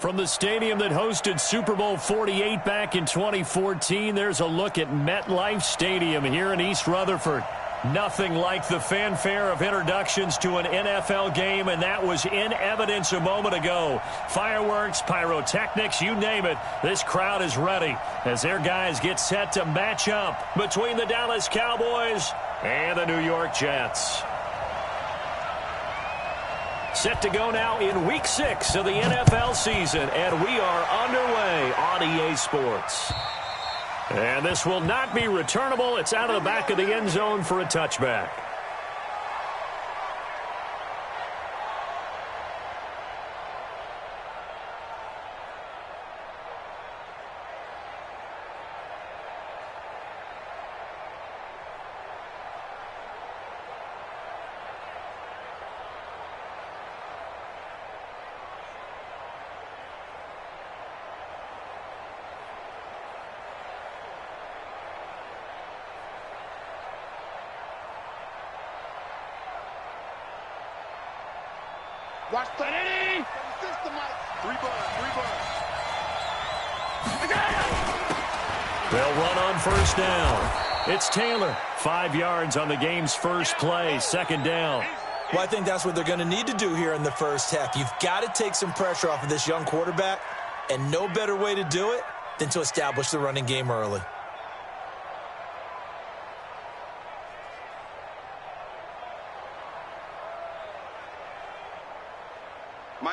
From the stadium that hosted Super Bowl 48 back in 2014, there's a look at MetLife Stadium here in East Rutherford. Nothing like the fanfare of introductions to an NFL game, and that was in evidence a moment ago. Fireworks, pyrotechnics, you name it. This crowd is ready as their guys get set to match up between the Dallas Cowboys and the New York Jets. Set to go now in Week 6 of the NFL season, and we are underway on EA Sports. And this will not be returnable. It's out of the back of the end zone for a touchback. Watch the Eddie! They'll run on first down. It's Taylor. 5 yards on the game's first play. Second down. Well, I think that's what they're going to need to do here in the first half. You've got to take some pressure off of this young quarterback, and no better way to do it than to establish the running game early.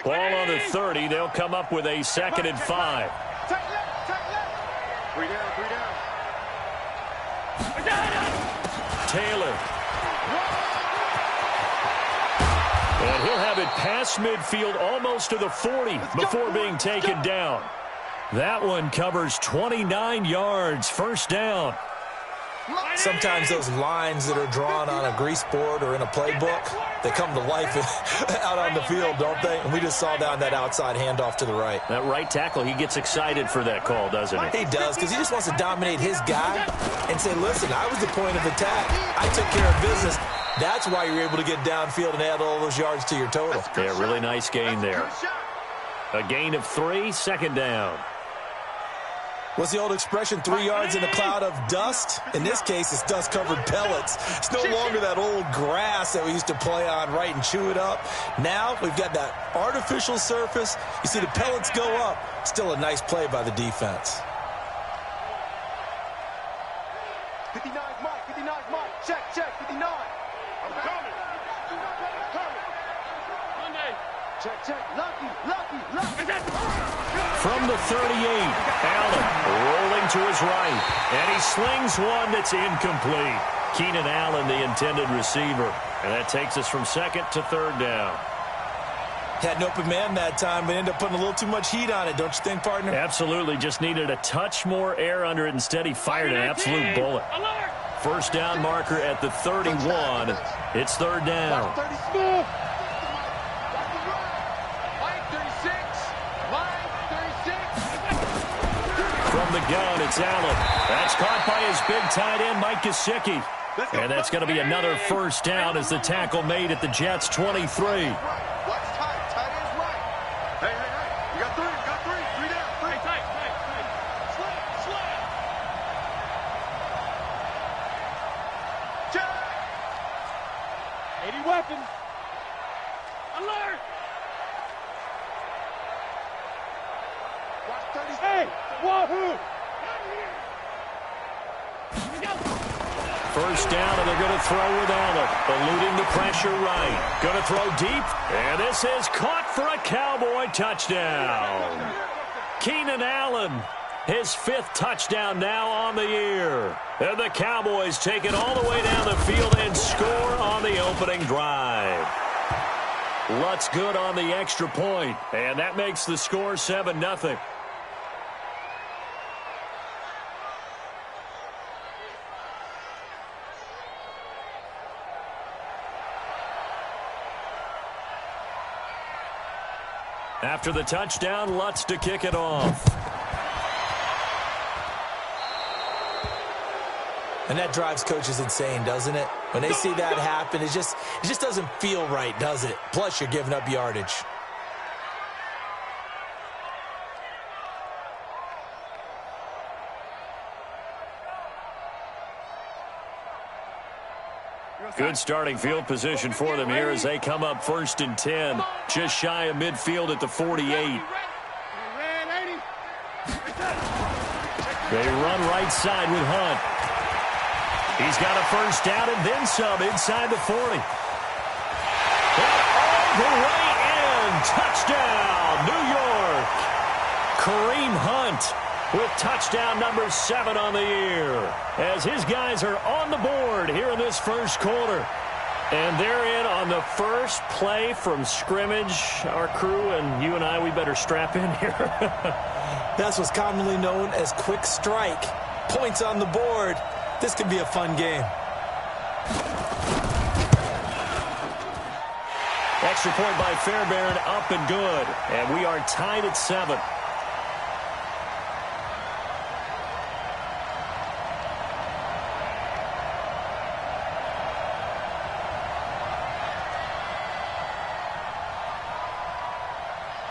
Ball on the 30. They'll come up with a 2nd and 5. Take left. 3 down. Taylor. And he'll have it past midfield almost to the 40 before being taken down. That one covers 29 yards. First down. Sometimes those lines that are drawn on a grease board or in a playbook, they come to life out on the field, don't they? And we just saw down that outside handoff to the right. That right tackle, he gets excited for that call, doesn't he? He does, because he just wants to dominate his guy and say, listen, I was the point of attack. I took care of business. That's why you're able to get downfield and add all those yards to your total. Yeah, really nice gain there. A gain of 3, 2nd down. What's the old expression, 3 yards in a cloud of dust? In this case, it's dust-covered pellets. It's no longer that old grass that we used to play on, right, and chew it up. Now we've got that artificial surface. You see the pellets go up. Still a nice play by the defense. 59 Mike. Check, 59. I'm coming. Monday. Check. Lucky. From the 38, Allen rolling to his right, and he slings one that's incomplete. Keenan Allen, the intended receiver, and that takes us from 2nd to 3rd down. Had an open man that time, but ended up putting a little too much heat on it, don't you think, partner? Absolutely, just needed a touch more air under it. Instead, he fired an absolute bullet. First down marker at the 31. It's 3rd down. From the gun, it's Allen. That's caught by his big tight end, Mike Gesicki. And that's going to be another first down as the tackle made at the Jets' 23. Watch tight end's right. Hey. You got 3 down. 3. Tight. Slam. Check. 80 weapons. Alert. Watch 30. Hey, wahoo. First down, and they're going to throw with Allen. Eluding the pressure right. Going to throw deep, and this is caught for a Cowboy touchdown. Keenan Allen, his 5th touchdown now on the year. And the Cowboys take it all the way down the field and score on the opening drive. Lutz good on the extra point, and that makes the score 7-0. After the touchdown, Lutz to kick it off. And that drives coaches insane, doesn't it? When they see that happen, it just doesn't feel right, does it? Plus, you're giving up yardage. Good starting field position for them here as they come up 1st and 10. Just shy of midfield at the 48. They run right side with Hunt. He's got a first down and then some inside the 40. All the way in. Touchdown, New York. Kareem Hunt with touchdown number 7 on the year as his guys are on the board here in this first quarter. And they're in on the first play from scrimmage. Our crew and you and I, we better strap in here. That's what's commonly known as quick strike. Points on the board. This could be a fun game. Extra point by Fairbairn, up and good. And we are tied at 7.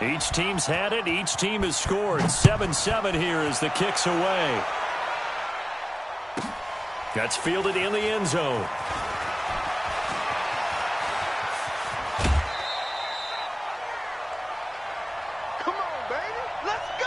Each team's had it. Each team has scored. 7-7 here as the kick's away. That's fielded in the end zone. Come on, baby. Let's go.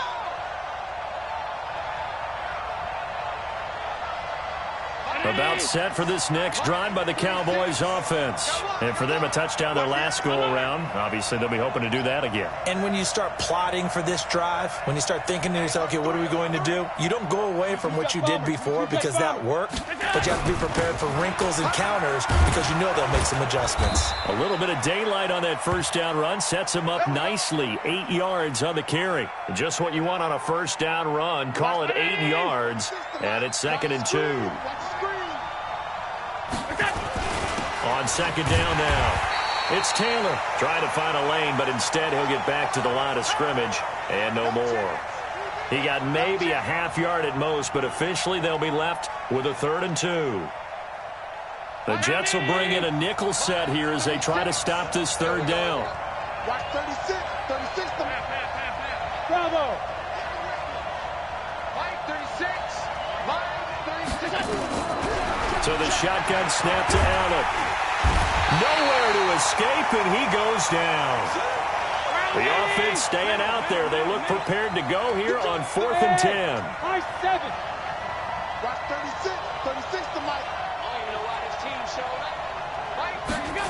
About set for this next drive by the Cowboys offense. And for them, a touchdown their last go-around. Obviously, they'll be hoping to do that again. And when you start plotting for this drive, when you start thinking to yourself, okay, what are we going to do? You don't go away from what you did before because that worked, but you have to be prepared for wrinkles and counters because you know they'll make some adjustments. A little bit of daylight on that first down run sets him up nicely. 8 yards on the carry. Just what you want on a first down run. Call it 8 yards, and it's 2nd and 2. On 2nd down now, it's Taylor trying to find a lane, but instead he'll get back to the line of scrimmage and no more. He got maybe a half yard at most, but officially they'll be left with a 3rd and 2. The Jets will bring in a nickel set here as they try to stop this 3rd down. Watch 36. 36. Bravo. Line 36. Line 36. So the shotgun snap to Allen. Nowhere to escape, and he goes down. The offense staying out there. They look prepared to go here on 4th and 10. High 7. Watch 36. 36 to Mike. I don't even know why this team showed up. Mike, there you go.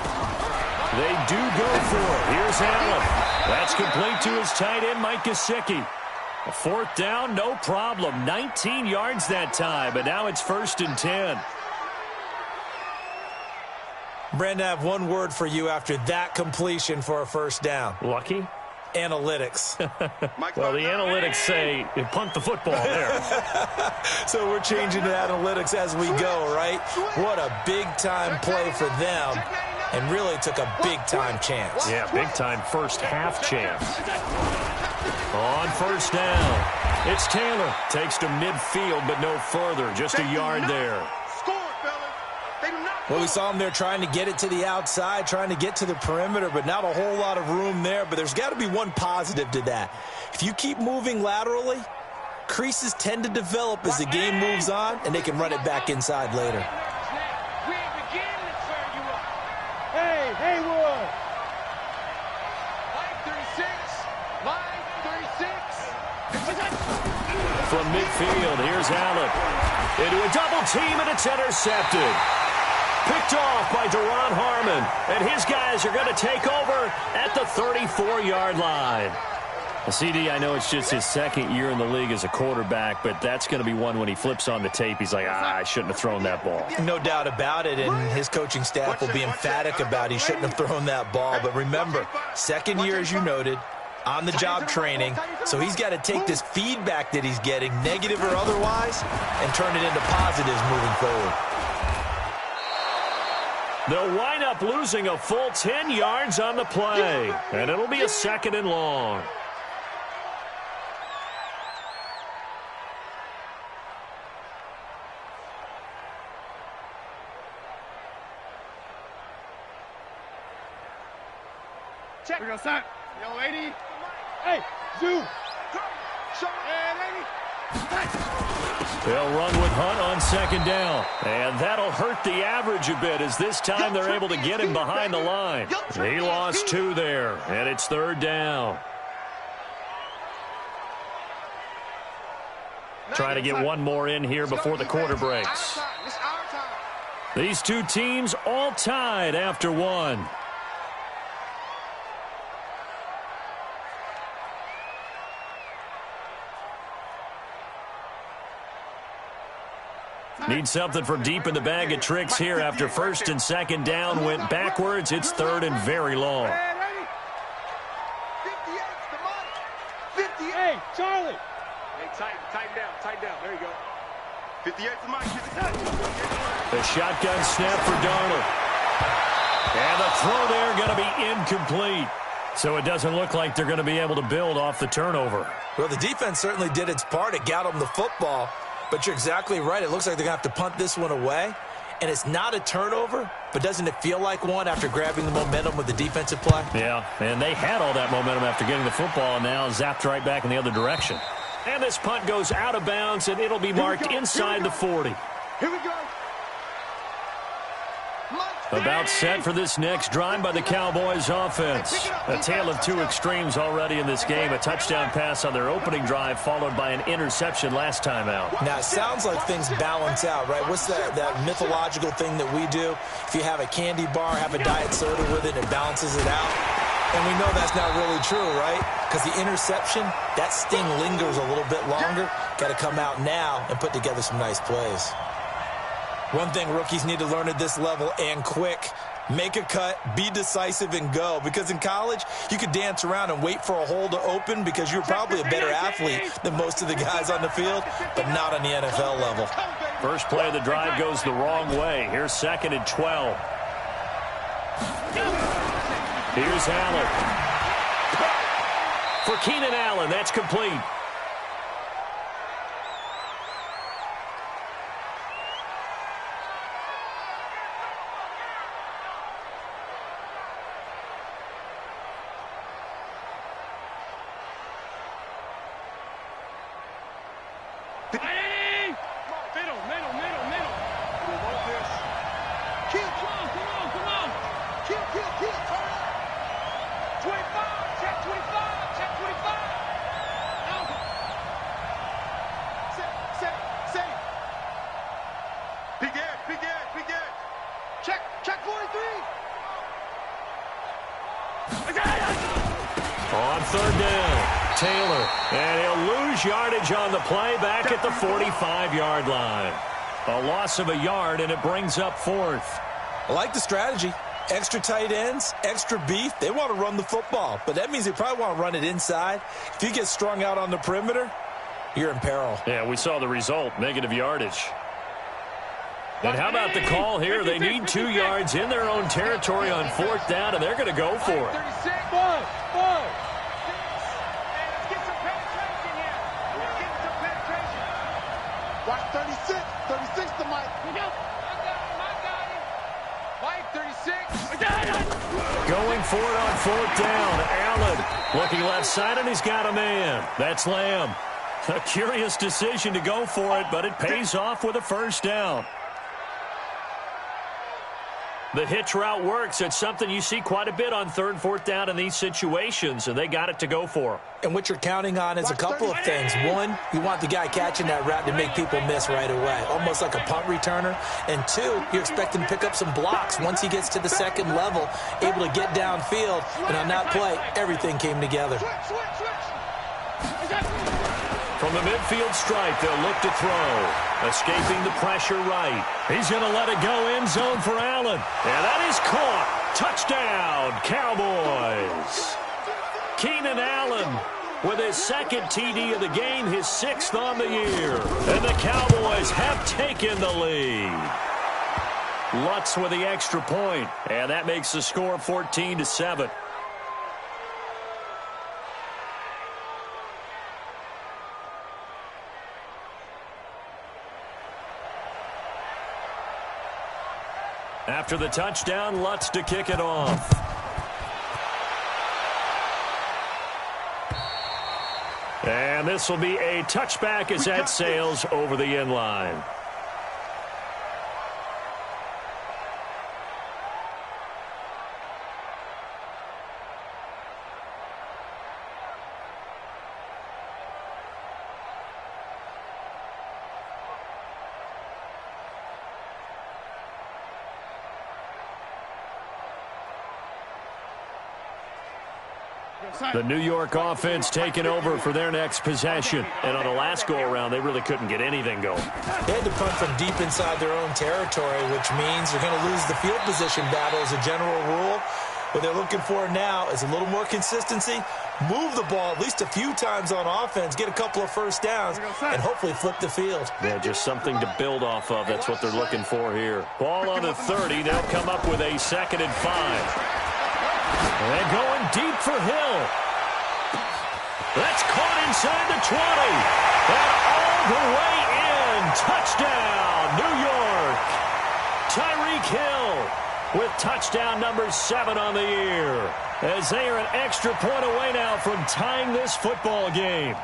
They do go for it. Here's Allen. That's complete to his tight end, Mike Gesicki. A 4th down, no problem. 19 yards that time, but now it's 1st and 10. Brandon, I have one word for you after that completion for a first down. Lucky? Analytics. Well, the analytics say punt the football there. So we're changing to analytics as we go, right? What a big-time play for them, and really took a big-time chance. Yeah, big-time first-half chance. On 1st down, it's Taylor. Takes to midfield, but no further. Just a yard there. Well, we saw him there trying to get it to the outside, trying to get to the perimeter, but not a whole lot of room there. But there's got to be one positive to that. If you keep moving laterally, creases tend to develop as the game moves on, and they can run it back inside later. Hey, Haywood! Line 36! Line 36! From midfield, here's Allen. Into a double team, and it's intercepted. Picked off by Deron Harmon, and his guys are going to take over at the 34-yard line. CD, I know it's just his 2nd year in the league as a quarterback, but that's going to be one when he flips on the tape. He's like, I shouldn't have thrown that ball. No doubt about it, and his coaching staff will be emphatic about he shouldn't have thrown that ball. But remember, 2nd year, as you noted, on-the-job training, so he's got to take this feedback that he's getting, negative or otherwise, and turn it into positives moving forward. They'll wind up losing a full 10 yards on the play, and it'll be a 2nd and long. Check. We're going to start. Yo, 80. Hey, Zoo. And 80. They'll run with Hunt on second down. And that'll hurt the average a bit as this time they're able to get him behind the line. He lost 2 there, and it's third down. Try to get one more in here before the quarter breaks. These two teams all tied after one. Need something from deep in the bag of tricks here after first and second down went backwards. It's third and very long. 58, Charlie. Hey, tighten down. There you go. 58's the mic. The shotgun snap for Darnold. And the throw there going to be incomplete. So it doesn't look like they're going to be able to build off the turnover. Well, the defense certainly did its part. It got them the football. But you're exactly right. It looks like they're going to have to punt this one away. And it's not a turnover, but doesn't it feel like one after grabbing the momentum with the defensive play? Yeah, and they had all that momentum after getting the football and now zapped right back in the other direction. And this punt goes out of bounds, and it'll be marked inside the 40. Here we go. About set for this next drive by the Cowboys offense. A tale of two extremes already in this game. A touchdown pass on their opening drive followed by an interception last time out. Now, it sounds like things balance out, right? What's that mythological thing that we do? If you have a candy bar, have a diet soda with it, it balances it out. And we know that's not really true, right? Because the interception, that sting lingers a little bit longer. Got to come out now and put together some nice plays. One thing rookies need to learn at this level and quick, make a cut, be decisive, and go. Because in college, you could dance around and wait for a hole to open because you're probably a better athlete than most of the guys on the field, but not on the NFL level. First play of the drive goes the wrong way. Here's second and 12. Here's Allen. For Keenan Allen, that's complete. On third down, Taylor, and he'll lose yardage on the play back at the 45-yard line. A loss of a yard, and it brings up fourth. I like the strategy. Extra tight ends, extra beef. They want to run the football, but that means they probably want to run it inside. If you get strung out on the perimeter, you're in peril. Yeah, we saw the result, negative yardage. And how about the call here? They need 2 yards in their own territory on fourth down, and they're going to go for it. Watch 36. 36 the mic. Mike, 36. Going for it on fourth down. Allen looking left side, and he's got a man. That's Lamb. A curious decision to go for it, but it pays off with a first down. The hitch route works. It's something you see quite a bit on third and fourth down in these situations, and they got it to go for. And what you're counting on is a couple of things. One, you want the guy catching that route to make people miss right away, almost like a punt returner. And two, you expect him to pick up some blocks once he gets to the second level, able to get downfield. And on that play, everything came together. From the midfield stripe, they'll look to throw. Escaping the pressure right. He's going to let it go end zone for Allen. And that is caught. Touchdown, Cowboys. Keenan Allen with his second TD of the game, his 6th on the year. And the Cowboys have taken the lead. Lutz with the extra point. And that makes the score 14-7. After the touchdown, Lutz to kick it off. And this will be a touchback as that sails over the end line. The New York offense taking over for their next possession. And on the last go-around, they really couldn't get anything going. They had to punt from deep inside their own territory, which means they're going to lose the field position battle as a general rule. What they're looking for now is a little more consistency, move the ball at least a few times on offense, get a couple of first downs, and hopefully flip the field. Yeah, just something to build off of. That's what they're looking for here. Ball on the 30. They'll come up with a 2nd and 5. And going deep for Hill. That's caught inside the 20. And all the way in. Touchdown, New York. Tyreek Hill with touchdown number 7 on the year. As they are an extra point away now from tying this football game.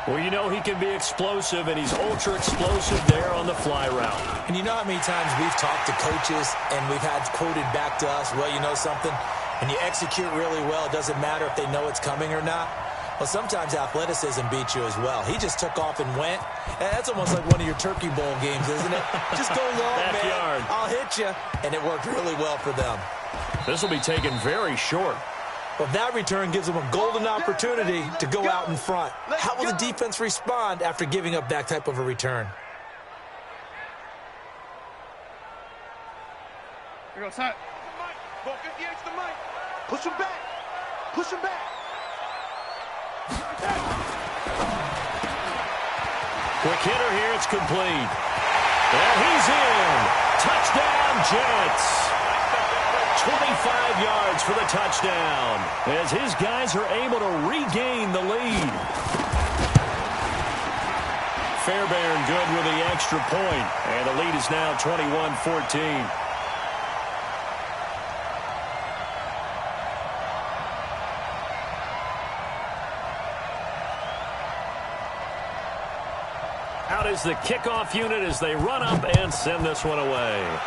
Well, you know he can be explosive, and he's ultra-explosive there on the fly route. And you know how many times we've talked to coaches, and we've had quoted back to us, well, you know something? When you execute really well, it doesn't matter if they know it's coming or not. Well, sometimes athleticism beats you as well. He just took off and went. And that's almost like one of your Turkey Bowl games, isn't it? Just go long, man. I'll hit you. And it worked really well for them. This will be taken very short. Well, that return gives them a golden opportunity to go out in front. How will the defense respond after giving up that type of a return? Here goes Hunt. Ball 58 to the mic. Push him back. Push him back. Quick hitter here. It's complete. And he's in. Touchdown, Jets. 25 yards for the touchdown as his guys are able to regain the lead. Fairbairn good with the extra point, and the lead is now 21-14. Out is the kickoff unit as they run up and send this one away.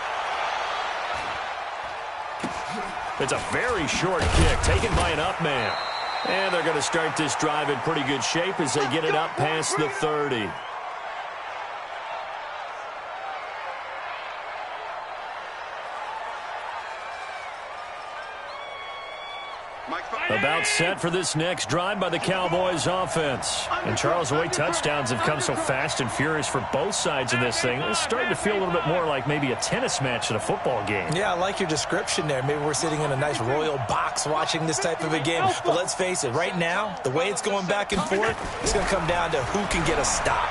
It's a very short kick taken by an up man. And they're going to start this drive in pretty good shape as they get it up past the 30. About set for this next drive by the Cowboys offense. And Charles, the way touchdowns have come so fast and furious for both sides in this thing, it's starting to feel a little bit more like maybe a tennis match in a football game. Yeah, I like your description there. Maybe we're sitting in a nice royal box watching this type of a game. But let's face it, right now, the way it's going back and forth, it's going to come down to who can get a stop.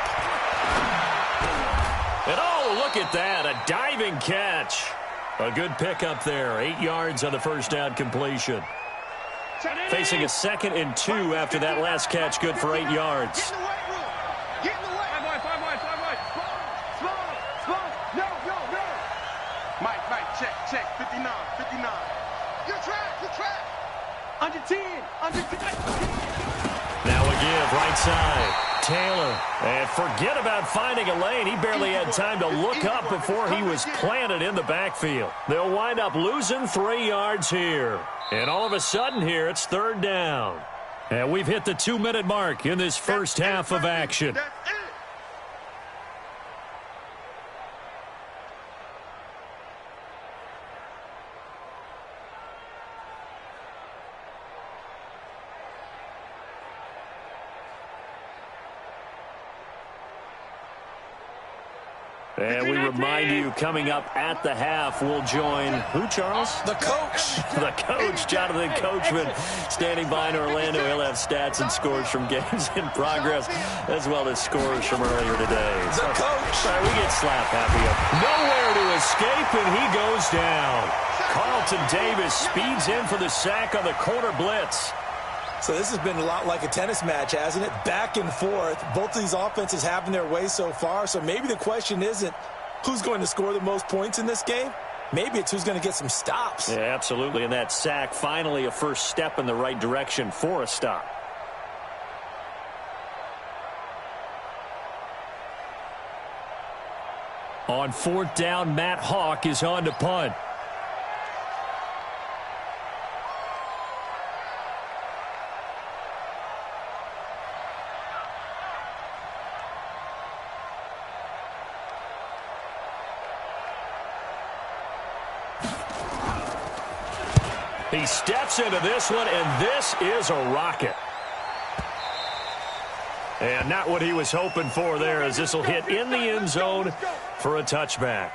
And oh, look at that, a diving catch. A good pickup there, 8 yards on the first down completion. Facing a 2nd and 2 after that last catch, good for 8 yards. Get in the weight room. Get in the weight room. 5 wide. Small. No. Mike, check. 59. You're trapped. Under 10. Now a give, right side. Taylor. And forget about finding a lane. He barely had time to look up before he was planted in the backfield. They'll wind up losing 3 yards here. And all of a sudden here, it's 3rd down. And we've hit the 2-minute mark in this first half of action. And we remind you, coming up at the half, we'll join who, Charles? The coach. The coach, Jonathan Coachman, standing by in Orlando. He'll have stats and scores from games in progress, as well as scores from earlier today. The coach. All right, we get slap happy up. Nowhere to escape, and he goes down. Carlton Davis speeds in for the sack on the corner blitz. So this has been a lot like a tennis match, hasn't it? Back and forth. Both of these offenses having their way so far. So maybe the question isn't who's going to score the most points in this game. Maybe it's who's going to get some stops. Yeah, absolutely. And that sack, finally a first step in the right direction for a stop. On 4th down, Matt Hawk is on to punt. He steps into this one, and this is a rocket. And not what he was hoping for there, as this will hit in the end zone for a touchback.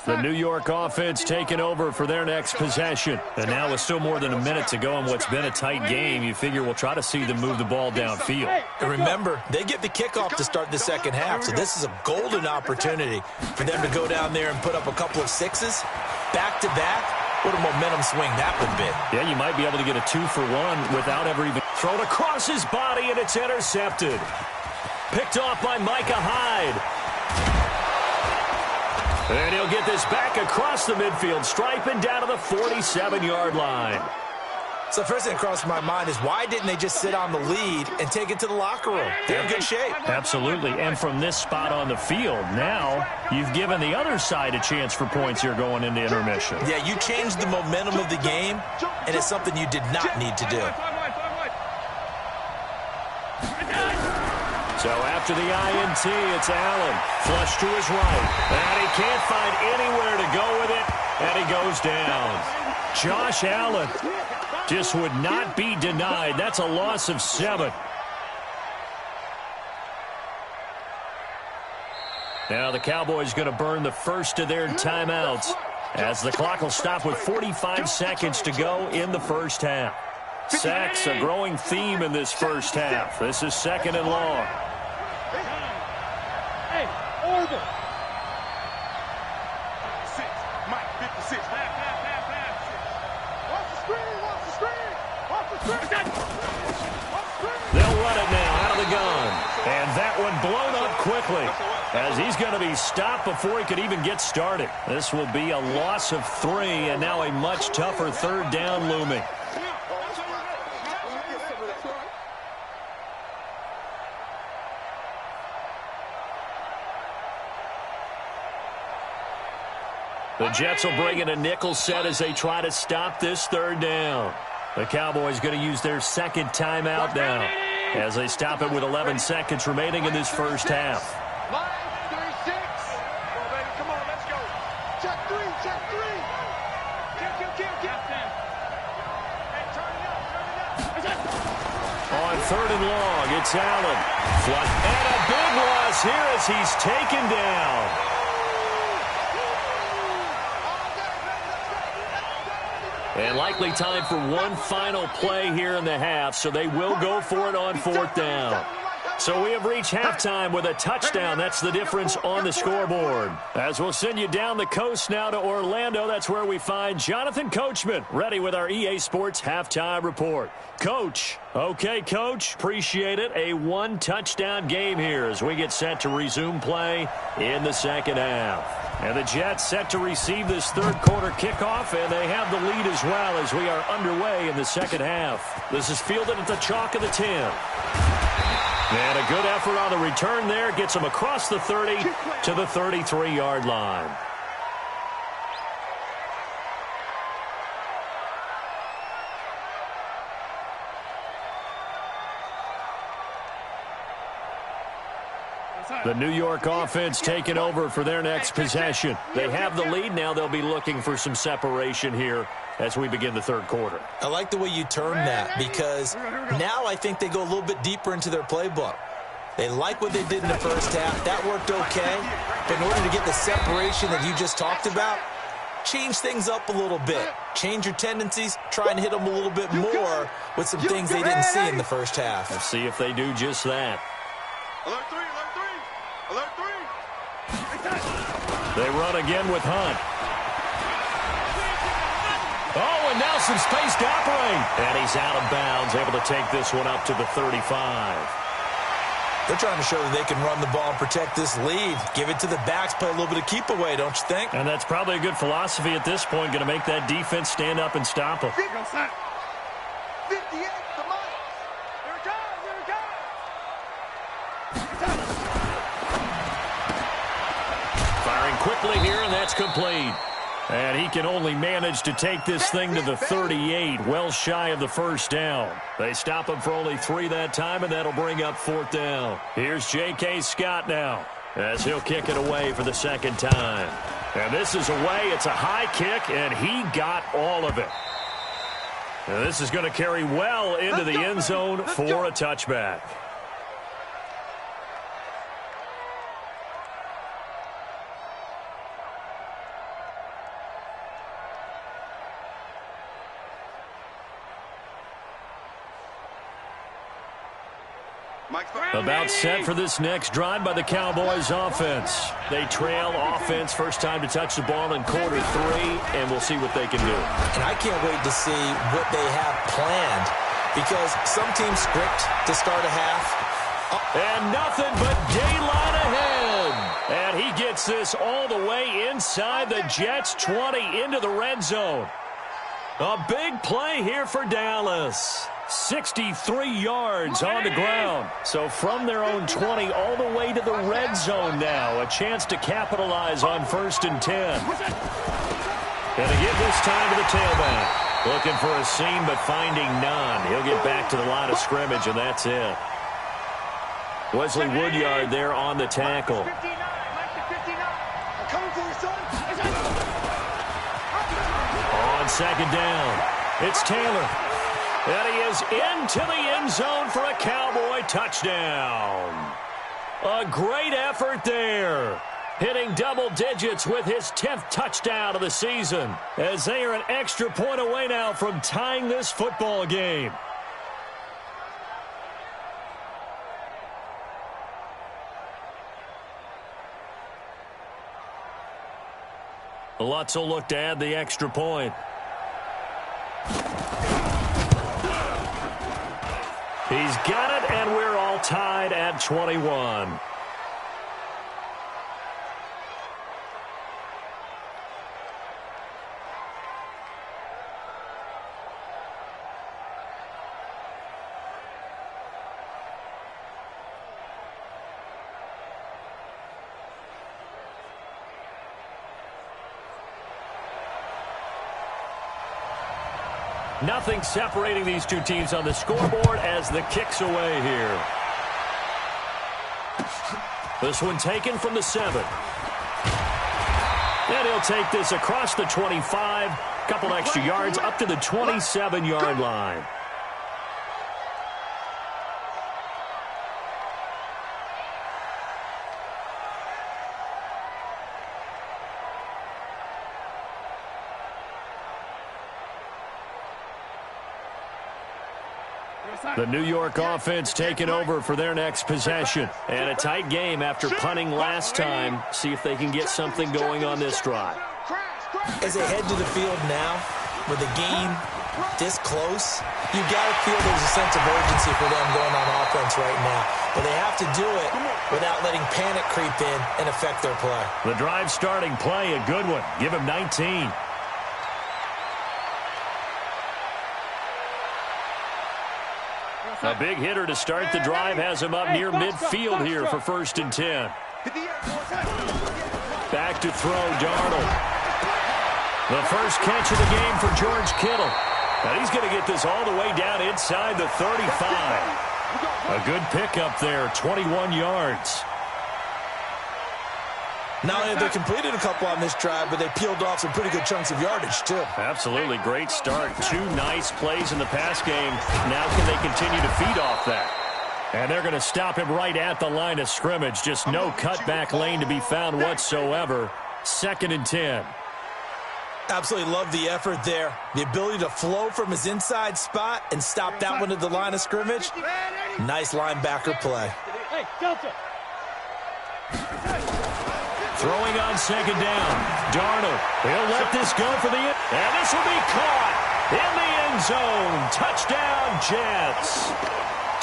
The New York offense taking over for their next possession. And now with still more than a minute to go in what's been a tight game, you figure we'll try to see them move the ball downfield. And remember, they get the kickoff to start the second half, so this is a golden opportunity for them to go down there and put up a couple of sixes back-to-back. What a momentum swing that would be. Yeah, you might be able to get a 2-for-1 without ever even thrown across his body, and it's intercepted. Picked off by Micah Hyde. And he'll get this back across the midfield stripe and down to the 47-yard line. So the first thing that crossed my mind is why didn't they just sit on the lead and take it to the locker room? They're in good shape. Absolutely. And from this spot on the field, now you've given the other side a chance for points here going into intermission. Yeah, you changed the momentum of the game, and it's something you did not need to do. So after the INT, it's Allen. Flush to his right. And he can't find anywhere to go with it. And he goes down. Josh Allen just would not be denied. That's a loss of 7. Now the Cowboys going to burn the first of their timeouts as the clock will stop with 45 seconds to go in the first half. Sacks, a growing theme in this first half. This is 2nd and long. Hey, over. 6, Mike, 56. Watch the screen, watch the screen. Watch the screen. They'll run it now out of the gun. And that one blown up quickly as he's going to be stopped before he could even get started. This will be a loss of 3, and now a much tougher 3rd down looming. The Jets will bring in a nickel set as they try to stop this 3rd down. The Cowboys going to use their 2nd timeout now as they stop it with 11 seconds remaining in this first half. Line 36. Come on, baby. Come on, let's go. Check 3, check 3. Kill. Hey, turn it up. On 3rd and long, it's Allen. And a big loss here as he's taken down. And likely time for one final play here in the half, so they will go for it on 4th down. So we have reached halftime with a touchdown. That's the difference on the scoreboard. As we'll send you down the coast now to Orlando, that's where we find Jonathan Coachman ready with our EA Sports Halftime Report. Coach. Okay, Coach. Appreciate it. A 1-touchdown game here as we get set to resume play in the second half. And the Jets set to receive this 3rd quarter kickoff, and they have the lead as well as we are underway in the second half. This is fielded at the chalk of the 10. And a good effort on the return there. Gets him across the 30 to the 33-yard line. The New York offense taking over for their next possession. They have the lead. Now they'll be looking for some separation here as we begin the 3rd quarter. I like the way you term that because now I think they go a little bit deeper into their playbook. They like what they did in the first half. That worked okay. But in order to get the separation that you just talked about, change things up a little bit. Change your tendencies. Try and hit them a little bit more with some things they didn't see in the first half. Let's see if they do just that. Alert 3, alert 3. Alert 3. They run again with Hunt. Oh, and now some space to operate. And he's out of bounds, able to take this one up to the 35. They're trying to show that they can run the ball and protect this lead. Give it to the backs, play a little bit of keep away, don't you think? And that's probably a good philosophy at this point, going to make that defense stand up and stop them. 58, the money. Here it comes, here it comes. Firing quickly here, and that's complete. And he can only manage to take this thing to the 38, well shy of the first down. They stop him for only 3 that time, and that'll bring up 4th down. Here's J.K. Scott now, as he'll kick it away for the second time. And this is away. It's a high kick, and he got all of it. And this is going to carry well into the end zone for a touchback. About set for this next drive by the Cowboys offense. They trail offense, first time to touch the ball in quarter 3, and we'll see what they can do. And I can't wait to see what they have planned, because some teams script to start a half. And nothing but daylight ahead. And he gets this all the way inside the Jets' 20 into the red zone. A big play here for Dallas. 63 yards on the ground. So from their own 20 all the way to the red zone now. A chance to capitalize on 1st and 10. Going to give this time to the tailback. Looking for a seam but finding none. He'll get back to the line of scrimmage, and that's it. Wesley Woodyard there on the tackle. On 2nd down, it's Taylor. And he is into the end zone for a Cowboy touchdown. A great effort there. Hitting double digits with his 10th touchdown of the season, as they are an extra point away now from tying this football game. Lutz will look to add the extra point. He's got it, and we're all tied at 21. Nothing separating these two teams on the scoreboard as the kick's away here. This one taken from the 7. And he'll take this across the 25. Couple extra yards up to the 27-yard line. The New York offense taking over for their next possession. And a tight game after punting last time. See if they can get something going on this drive. As they head to the field now, with the game this close, you've got to feel there's a sense of urgency for them going on offense right now. But they have to do it without letting panic creep in and affect their play. The drive starting play, a good one. Give him 19. A big hitter to start the drive has him up near midfield here for 1st and 10. Back to throw, Darnold. The first catch of the game for George Kittle. And he's going to get this all the way down inside the 35. A good pickup there, 21 yards. Not only have they completed a couple on this drive, but they peeled off some pretty good chunks of yardage, too. Absolutely. Great start. 2 nice plays in the pass game. Now can they continue to feed off that? And they're going to stop him right at the line of scrimmage. Just no cutback lane to be found whatsoever. 2nd and 10. Absolutely love the effort there. The ability to flow from his inside spot and stop that one at the line of scrimmage. Nice linebacker play. Hey, Delta. Throwing on 2nd down. Darnold. He'll let this go for the end. And this will be caught in the end zone. Touchdown, Jets.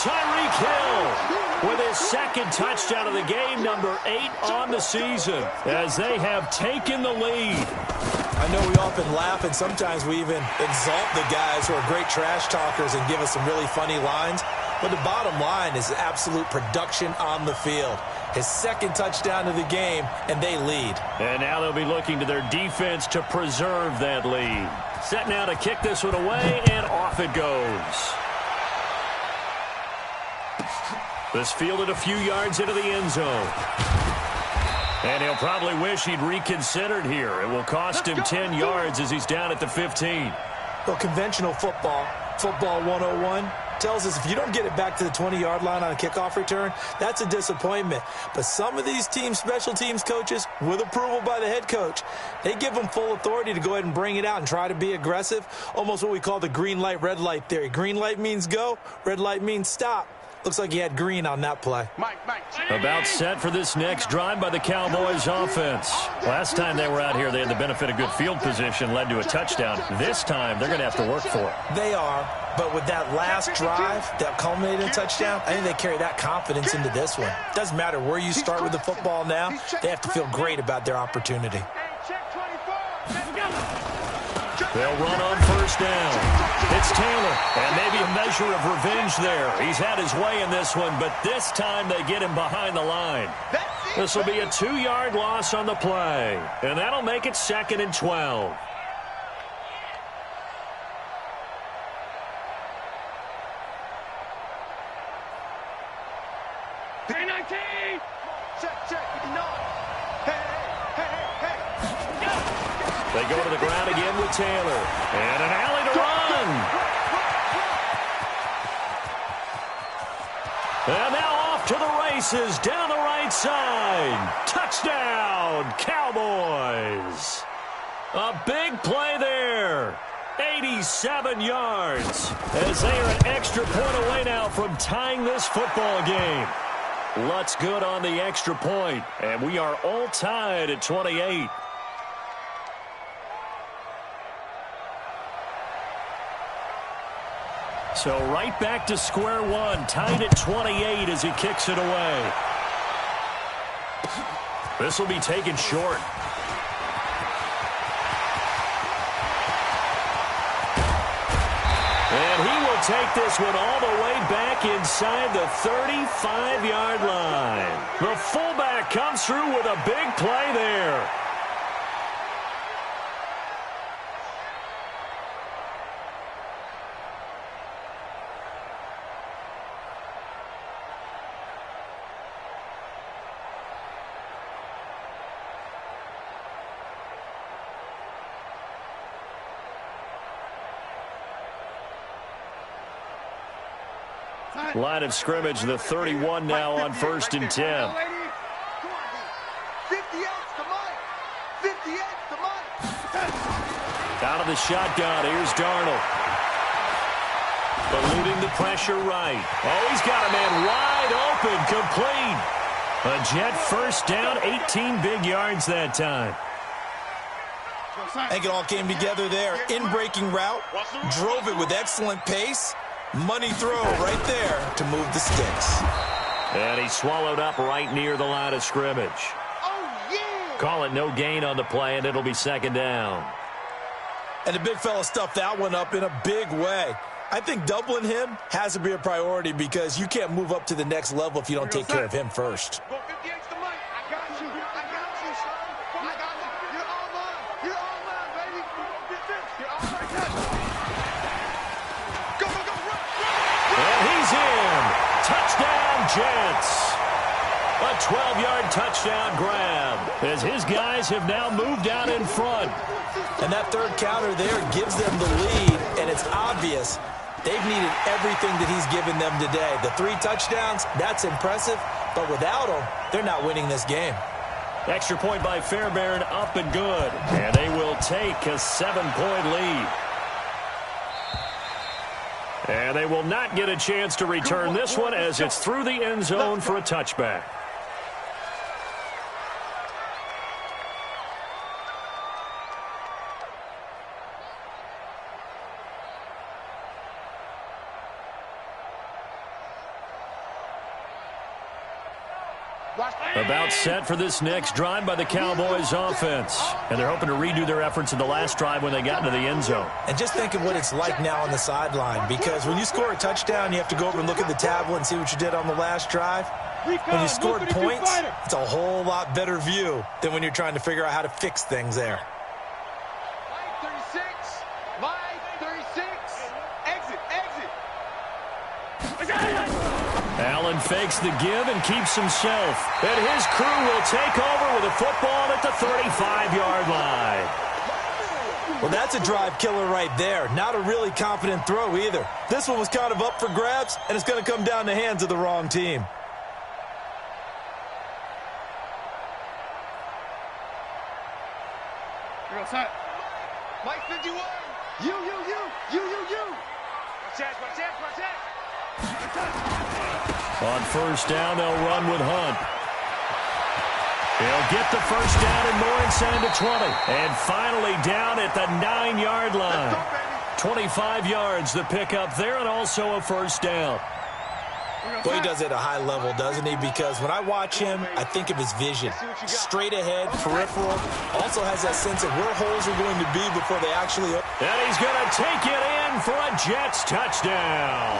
Tyreek Hill with his second touchdown of the game, number 8 on the season, as they have taken the lead. I know we often laugh, and sometimes we even exalt the guys who are great trash talkers and give us some really funny lines. But the bottom line is absolute production on the field. His second touchdown of the game, and they lead. And now they'll be looking to their defense to preserve that lead. Set now to kick this one away, and off it goes. This fielded a few yards into the end zone. And he'll probably wish he'd reconsidered here. It will cost him 10 yards as he's down at the 15. Well, conventional football 101, tells us if you don't get it back to the 20-yard line on a kickoff return, that's a disappointment. But some of these teams, special teams coaches, with approval by the head coach, they give them full authority to go ahead and bring it out and try to be aggressive, almost what we call the green light, red light theory. Green light means go, red light means stop. Looks like he had green on that play. About set for this next drive by the Cowboys offense. Last time they were out here, they had the benefit of good field position, led to a touchdown. This time, they're going to have to work for it. They are, but with that last drive that culminated in a touchdown, I think they carry that confidence into this one. Doesn't matter where you start with the football now, they have to feel great about their opportunity. They'll run on first down. It's Taylor, and maybe a measure of revenge there. He's had his way in this one, but this time they get him behind the line. This will be a 2-yard loss on the play, and that'll make it 2nd and 12. They go to the ground again with Taylor. And an alley to run. And now off to the races down the right side. Touchdown, Cowboys. A big play there. 87 yards. As they are an extra point away now from tying this football game. Lutz good on the extra point. And we are all tied at 28. So right back to square one, tied at 28 as he kicks it away. This will be taken short. And he will take this one all the way back inside the 35-yard line. The fullback comes through with a big play there. Line of scrimmage, the 31 now on 1st and 10. Out of the shotgun, here's Darnold. Eluding the pressure right. Oh, he's got a man wide open, complete. A Jet first down, 18 big yards that time. I think it all came together there. In-breaking route, drove it with excellent pace. Money throw right there to move the sticks. And he swallowed up right near the line of scrimmage. Oh, yeah. Call it no gain on the play, and it'll be 2nd down. And the big fella stuffed that one up in a big way. I think doubling him has to be a priority because you can't move up to the next level if you don't take care of him first. Jets. A 12-yard touchdown grab as his guys have now moved out in front. And that third counter there gives them the lead, and it's obvious they've needed everything that he's given them today. The 3 touchdowns, that's impressive, but without him, they're not winning this game. Extra point by Fairbairn, up and good. And they will take a 7-point lead. And they will not get a chance to return this one as it's through the end zone for a touchback. About set for this next drive by the Cowboys offense. And they're hoping to redo their efforts in the last drive when they got into the end zone. And just think of what it's like now on the sideline, because when you score a touchdown, you have to go over and look at the tablet and see what you did on the last drive. When you scored points, it's a whole lot better view than when you're trying to figure out how to fix things there. Allen fakes the give and keeps himself. And his crew will take over with a football at the 35-yard line. Well, that's a drive killer right there. Not a really confident throw either. This one was kind of up for grabs, and it's going to come down the hands of the wrong team. Mike 51. You. Watch that. On first down, they'll run with Hunt. He'll get the first down and more and send it to 20. And finally down at the 9-yard line. 25 yards the pickup there, and also a first down. Well, he does it at a high level, doesn't he? Because when I watch him, I think of his vision. Straight ahead, peripheral. Also has that sense of where holes are going to be before they actually open. And he's going to take it in for a Jets touchdown.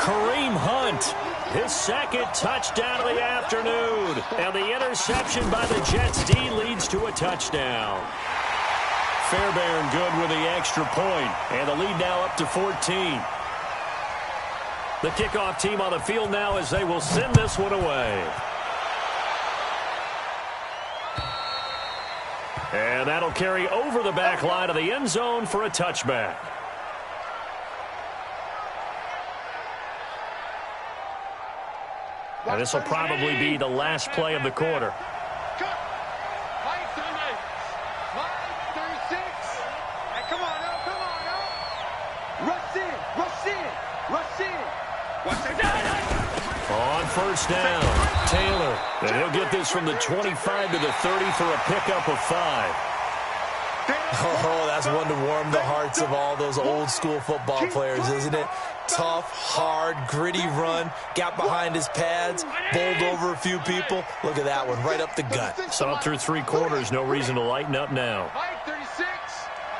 Kareem Hunt, his second touchdown of the afternoon. And the interception by the Jets D leads to a touchdown. Fairbairn good with the extra point. And the lead now up to 14. The kickoff team on the field now as they will send this one away. And that'll carry over the back line of the end zone for a touchback. And this will probably be the last play of the quarter. On first down, Taylor. And he'll get this from the 25 to the 30 for a pickup of 5. Oh, that's one to warm the hearts of all those old school football players, isn't it? Tough, hard, gritty run. Got behind his pads, bowled over a few people. Look at that one, right up the gut. So up through 3 quarters, no reason to lighten up now. Mike 36.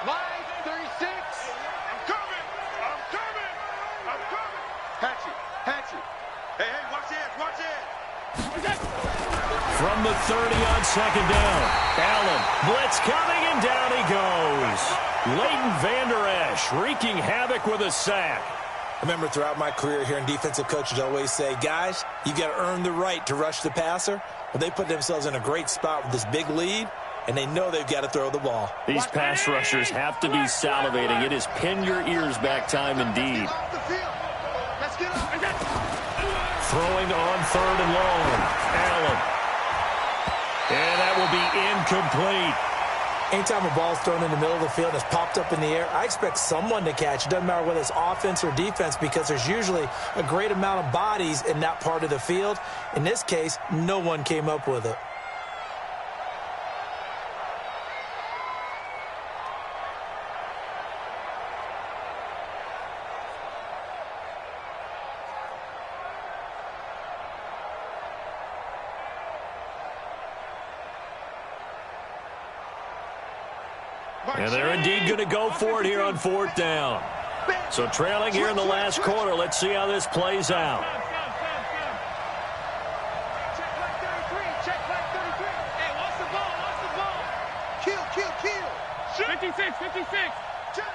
I'm coming. Hatchet. Hey, watch it. From the 30 on second down. Allen, blitz coming, and down he goes. Leighton Vander Esch wreaking havoc with a sack. I remember throughout my career hearing defensive coaches always say, guys, you got to earn the right to rush the passer. Well, they put themselves in a great spot with this big lead, and they know they've got to throw the ball. These pass rushers have to be salivating. It is pin your ears back time indeed. Throwing on third and long. Allen. And that will be incomplete. Anytime a ball's thrown in the middle of the field and it's popped up in the air, I expect someone to catch. It doesn't matter whether it's offense or defense, because there's usually a great amount of bodies in that part of the field. In this case, no one came up with it. And they're indeed going to go for it here on fourth down. So trailing here in the last quarter. Let's see how this plays out. Check flag 33. Hey, what's the ball? Kill. 56. Check.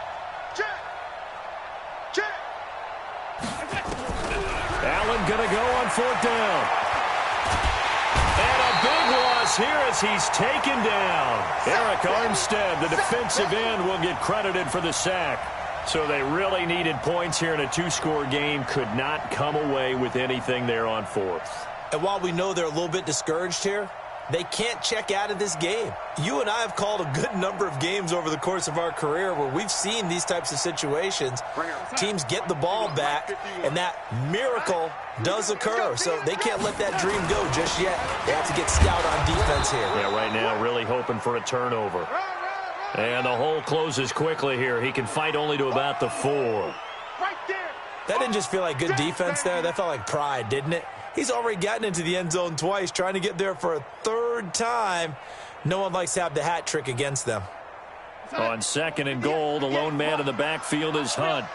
Allen going to go on fourth down. And a big loss here as he's taken down. Eric Armstead, the defensive end, will get credited for the sack. So they really needed points here in a 2-score game. Could not come away with anything there on fourth. And while we know they're a little bit discouraged here, they can't check out of this game. You and I have called a good number of games over the course of our career where we've seen these types of situations. Teams get the ball back, and that miracle does occur. So they can't let that dream go just yet. They have to get stout on defense here. Yeah, right now really hoping for a turnover. And the hole closes quickly here. He can fight only to about the 4. That didn't just feel like good defense there. That felt like pride, didn't it? He's already gotten into the end zone twice, trying to get there for a third time. No one likes to have the hat trick against them. On 2nd and goal, the lone man in the backfield is Hunt.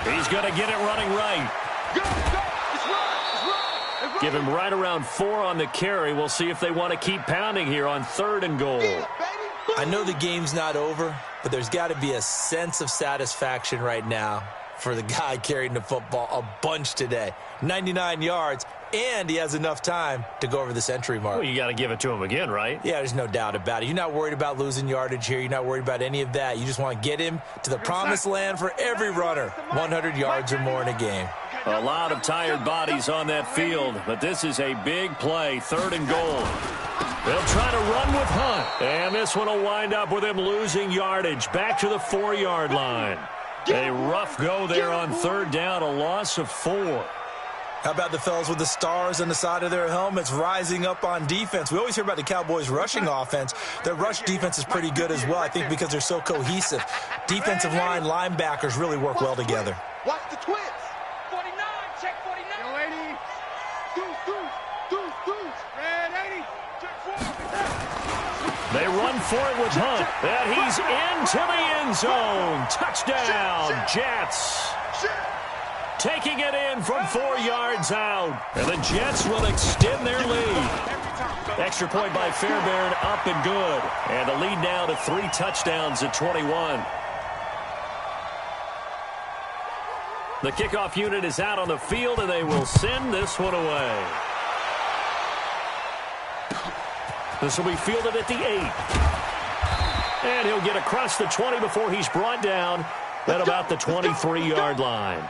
He's going to get it running right. Give him right around 4 on the carry. We'll see if they want to keep pounding here on 3rd and goal. I know the game's not over, but there's got to be a sense of satisfaction right now for the guy carrying the football a bunch today. 99 yards, and he has enough time to go over the century mark. Well, you got to give it to him again, right? Yeah, there's no doubt about it. You're not worried about losing yardage here. You're not worried about any of that. You just want to get him to the promised land for every runner, 100 yards or more in a game. A lot of tired bodies on that field, but this is a big play, 3rd and goal. They'll try to run with Hunt, and this one will wind up with him losing yardage back to the 4-yard line. A rough go there on 3rd down, a loss of 4. How about the fellas with the stars on the side of their helmets rising up on defense? We always hear about the Cowboys' rushing offense. Their rush defense is pretty good as well, I think, because they're so cohesive. Defensive line, linebackers really work well together. Watch the twins. 49, check 49. Yo, 80. Deuce. Red 80. Check 4. They run for it with Hunt, and he's into the end zone. Touchdown, Jets. Taking it in from 4 yards out. And the Jets will extend their lead. Extra point by Fairbairn, up and good. And the lead now to 3 touchdowns at 21. The kickoff unit is out on the field, and they will send this one away. This will be fielded at the 8. And he'll get across the 20 before he's brought down at about the 23-yard line.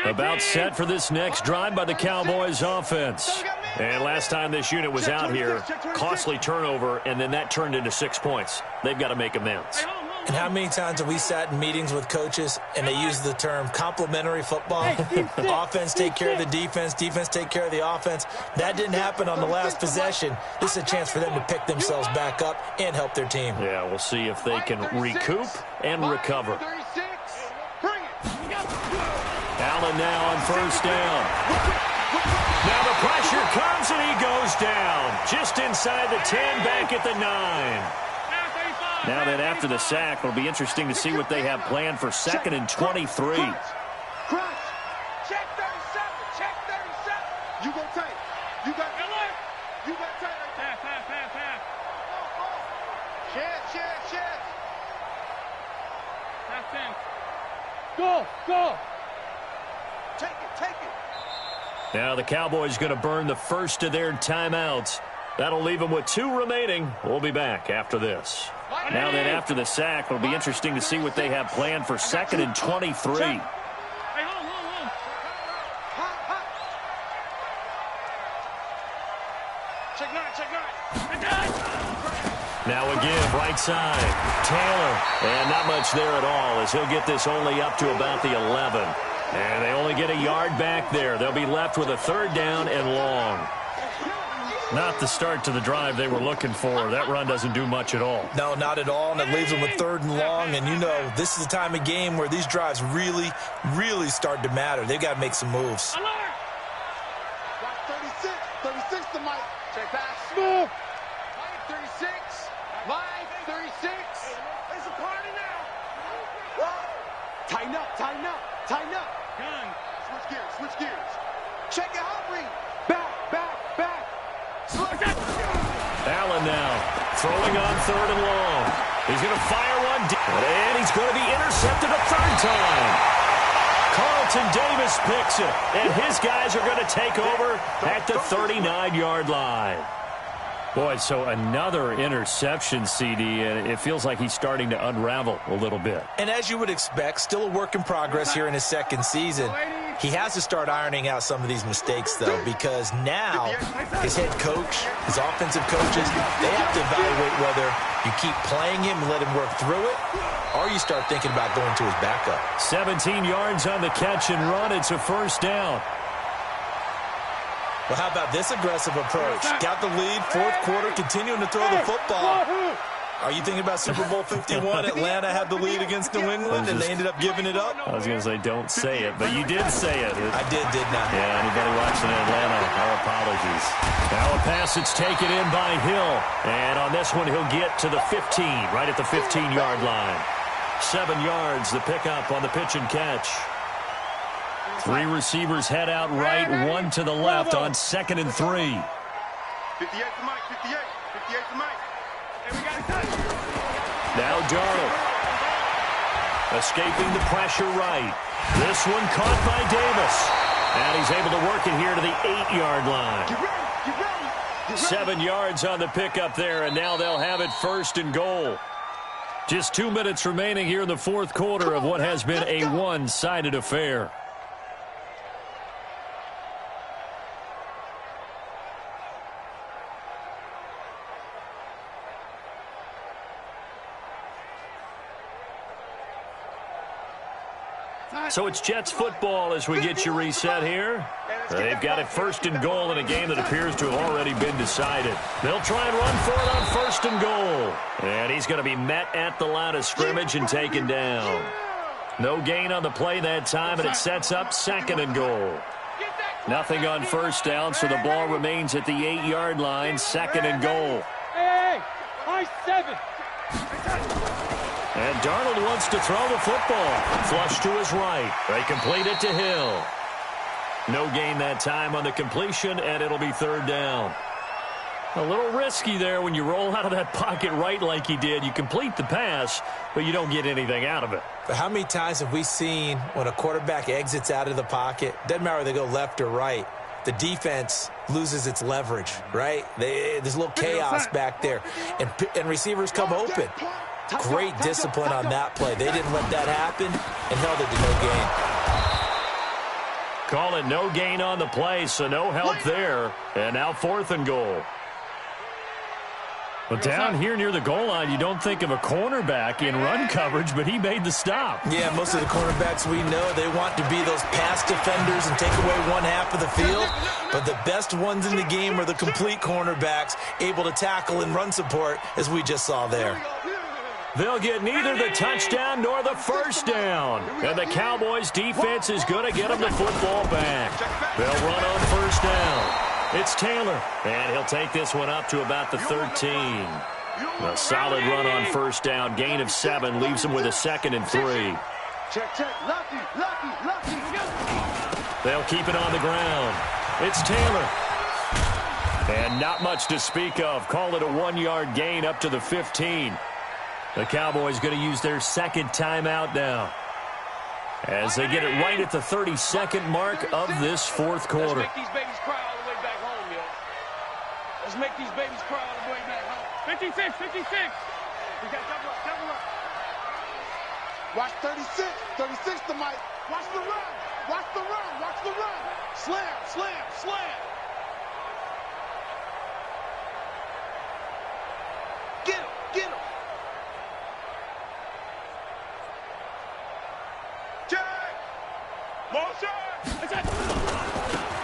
About set for this next drive by the Cowboys offense. And last time this unit was out here, costly turnover, and then that turned into 6 points. They've got to make amends. And how many times have we sat in meetings with coaches and they use the term complementary football? Offense take care of the defense, defense take care of the offense. That didn't happen on the last possession. This is a chance for them to pick themselves back up and help their team. Yeah, we'll see if they can recoup and recover. Allen now on 1st down. Now the pressure comes and he goes down. Just inside the 10, back at the 9. Now then after the sack, it'll be interesting to see what they have planned for 2nd and 23. Check 37. Check 37. You go tight. You got tight. You got tight. Pass. Chance. That's 10. Go. Take it. Now the Cowboys going to burn the first of their timeouts. That'll leave them with 2 remaining. We'll be back after this. Now then after the sack, it'll be interesting to see what they have planned for 2nd and 23. Check 9. Now again, right side. Taylor. And not much there at all as he'll get this only up to about the 11. And they only get a yard back there. They'll be left with a 3rd down and long. Not the start to the drive they were looking for. That run doesn't do much at all. No, not at all, and it leaves them with 3rd and long. And you know, this is the time of game where these drives really, really start to matter. They've got to make some moves. Got 36 to Mike. Check pass. Move. Line 36. Line 36. It's a party now. Tighten up. Gun. Switch gears. Check it out, Bree. Back. Allen now throwing on 3rd and long. He's going to fire one deep, and he's going to be intercepted a 3rd time. Carlton Davis picks it, and his guys are going to take over at the 39-yard line. Boy, so another interception, CD, and it feels like he's starting to unravel a little bit. And as you would expect, still a work in progress here in his 2nd season. He has to start ironing out some of these mistakes, though, because now his head coach, his offensive coaches, they have to evaluate whether you keep playing him and let him work through it, or you start thinking about going to his backup. 17 yards on the catch and run. It's a 1st down. Well, how about this aggressive approach? Got the lead, fourth quarter, continuing to throw the football. Are you thinking about Super Bowl 51? Atlanta had the lead against New England, and they ended up giving it up? I was going to say, don't say it, but you did say it. I didn't I? Yeah, anybody watching Atlanta, our apologies. Now a pass that's taken in by Hill. And on this one, he'll get to the 15, right at the 15-yard line. 7 yards, the pickup on the pitch and catch. 3 receivers head out right, 1 to the left on 2nd and 3. 58 to Mike, 58 to Mike. Now Darnold. Escaping the pressure right. This one caught by Davis. And he's able to work it here to the 8-yard line. Get ready. 7 yards on the pickup there, and now they'll have it 1st and goal. Just 2 minutes remaining here in the fourth quarter of what has been a one-sided affair. So it's Jets football as we get you reset here. They've got it 1st and goal in a game that appears to have already been decided. They'll try and run for it on 1st and goal. And he's going to be met at the line of scrimmage and taken down. No gain on the play that time, and it sets up 2nd and goal. Nothing on 1st down, so the ball remains at the 8-yard line, 2nd and goal. Hey, high 7. And Darnold wants to throw the football. Flush to his right. They complete it to Hill. No gain that time on the completion, and it'll be 3rd down. A little risky there when you roll out of that pocket right like he did. You complete the pass, but you don't get anything out of it. But how many times have we seen when a quarterback exits out of the pocket, doesn't matter whether they go left or right, the defense loses its leverage, right? There's a little chaos back there, and receivers come open. Great discipline on that play. They didn't let that happen and held it to no gain. Call it no gain on the play, so no help there. And now 4th and goal. But down here near the goal line, you don't think of a cornerback in run coverage, but he made the stop. Yeah, most of the cornerbacks we know, they want to be those pass defenders and take away one half of the field. But the best ones in the game are the complete cornerbacks, able to tackle and run support, as we just saw there. They'll get neither the touchdown nor the 1st down. And the Cowboys' defense is going to get them the football back. They'll run on 1st down. It's Taylor, and he'll take this one up to about the 13. A solid run on 1st down. Gain of 7 leaves them with a 2nd and 3. Check. Lucky. They'll keep it on the ground. It's Taylor. And not much to speak of. Call it a 1-yard gain up to the 15. The Cowboys going to use their 2nd timeout now as they get it right at the 32nd mark of this fourth quarter. Let's make these babies cry all the way back home, yo. Let's make these babies cry all the way back home. 56. We got double up. Watch 36 to Mike. Watch the run. Slam. Get him.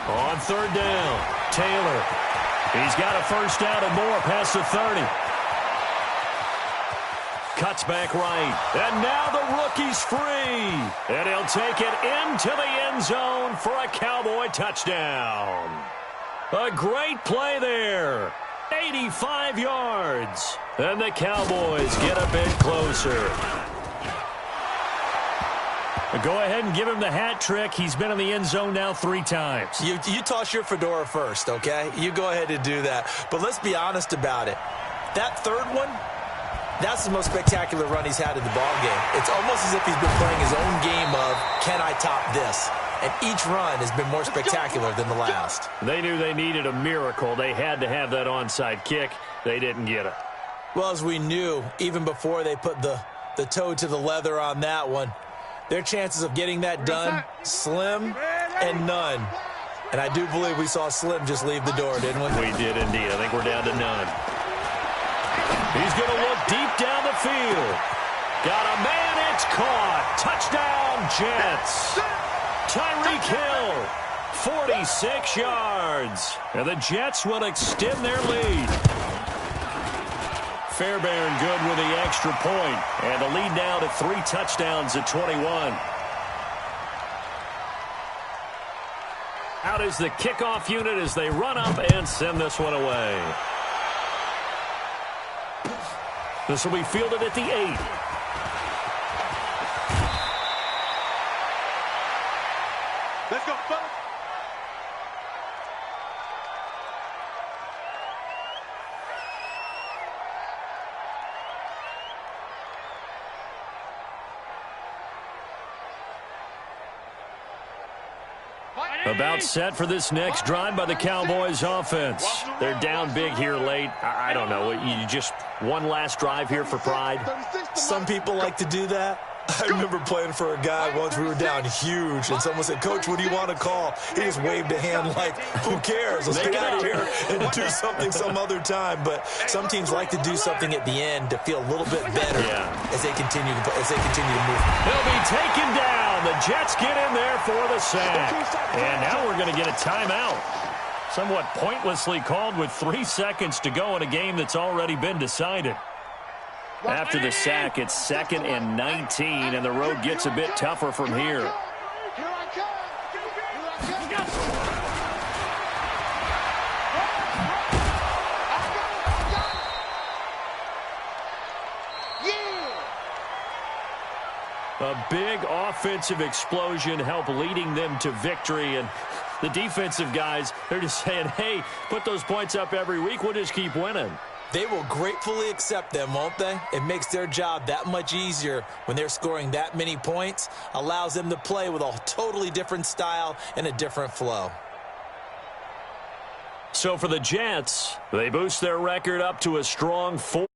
On 3rd down, Taylor. He's got a 1st down and more past the 30. Cuts back right. And now the rookie's free. And he'll take it into the end zone for a Cowboy touchdown. A great play there. 85 yards. And the Cowboys get a bit closer. Go ahead and give him the hat trick. He's been in the end zone now 3 times. You toss your fedora first, okay? You go ahead and do that. But let's be honest about it. That 3rd one, that's the most spectacular run he's had in the ballgame. It's almost as if he's been playing his own game of, can I top this? And each run has been more spectacular than the last. They knew they needed a miracle. They had to have that onside kick. They didn't get it. Well, as we knew, even before they put the toe to the leather on that one, their chances of getting that done, slim and none. And I do believe we saw Slim just leave the door, didn't we? We did indeed. I think we're down to none. He's going to look deep down the field. Got a man, it's caught. Touchdown, Jets. Tyreek Hill 46 yards. And the Jets will extend their lead. Fairbairn good with the extra point. And the lead now to 3 touchdowns at 21. Out is the kickoff unit as they run up and send this one away. This will be fielded at the 8. Let's go, fellas. About set for this next drive by the Cowboys offense. They're down big here late. I don't know. You just one last drive here for pride. Some people like to do that. I remember playing for a guy once. We were down huge, and someone said, "Coach, what do you want to call?" He just waved a hand like, "Who cares? Let's get out of here and do something some other time." But some teams like to do something at the end to feel a little bit better as they continue to move. They'll be taken down. The Jets get in there for the sack, and now we're going to get a timeout. Somewhat pointlessly called with 3 seconds to go in a game that's already been decided. After the sack, it's 2nd and 19, and the road gets a bit tougher from here. A big offensive explosion helped leading them to victory, and the defensive guys, they're just saying, hey, put those points up every week, we'll just keep winning. They will gratefully accept them, won't they? It makes their job that much easier when they're scoring that many points, allows them to play with a totally different style and a different flow. So for the Jets, they boost their record up to a strong 4.